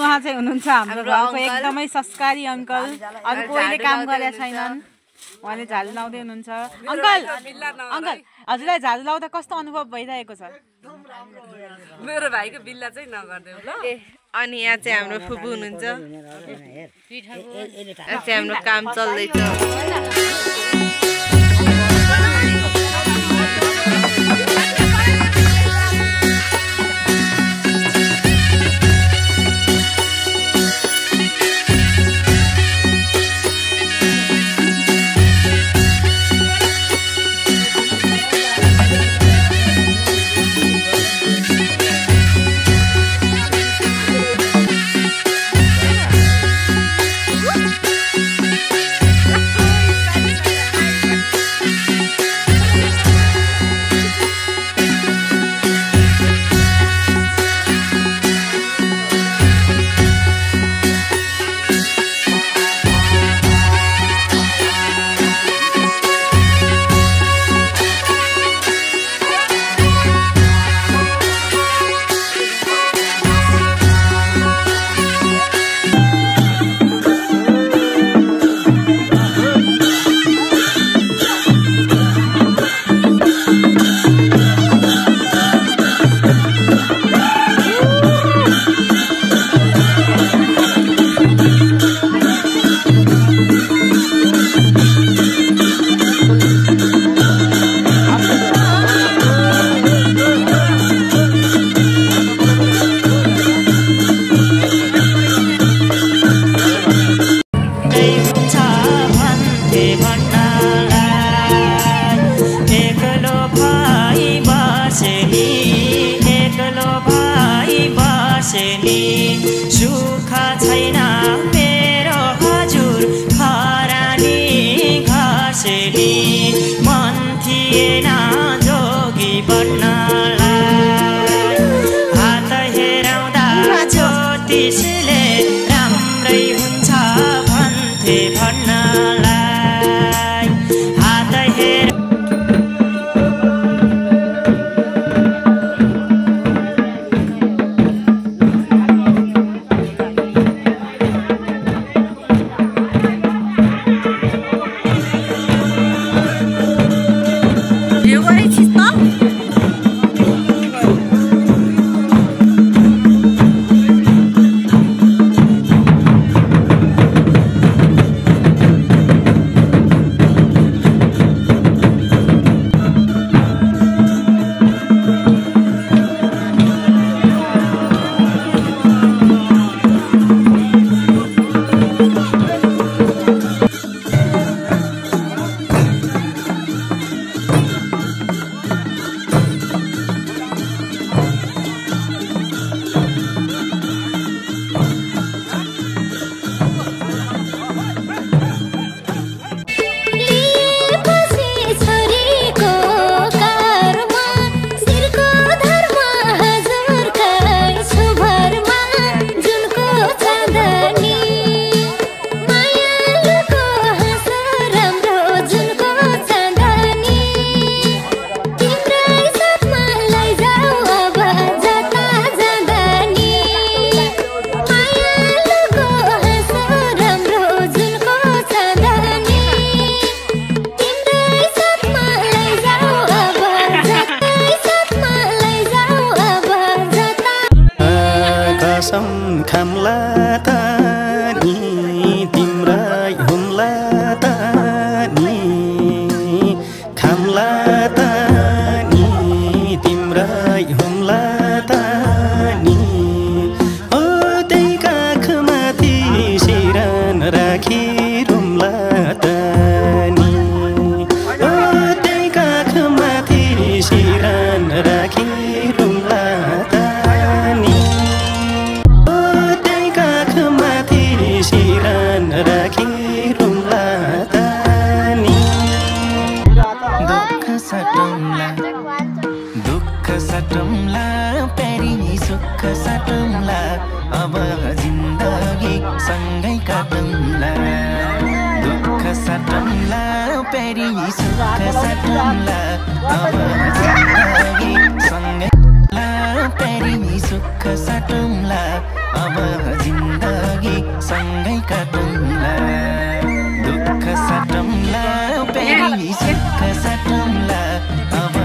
उहाँ चाहिँ हुनुहुन्छ हाम्रो घरको एकदमै संस्कारी अङ्कल। अरू कोहीले काम गरेका छैनन्, उहाँले झाडु लाउँदै हुनुहुन्छ। अङ्कल अङ्कल हजुरलाई झाडु लाउँदा कस्तो अनुभव भइरहेको छ? मेरो भाइको बिल्ला चाहिँ नगर्दै ल। अनि यहाँ चाहिँ हाम्रो फुपू हुनुहुन्छ, यहाँ चाहिँ हाम्रो काम चल्दैछ। सुख छैन मेरो हजुर खरानी घसेली, मन थिएन जोगी बन्नलाई। हात हेराउँदा ज्योतिषले राम्रै हुन्छ भन्थे भन्नलाई। हात हेर खामला तानी तिम्रै हुम्ला तानी, खामला तानी तिम्रै हुम्ला तानी। ओ त्यही काखमाथि सिरान राखी रुम्ला तानी, ओ त्यही काखमाथि सिरान राखी रुम्ला तानी। Come साटौँला प्यारी सुख साटौँला अब जिन्दगी सँगै प्यारी सुख साटौँला अब जिन्दगी सँगै काटौँला दुःख साटौँला प्यारी सुख साटौँला अब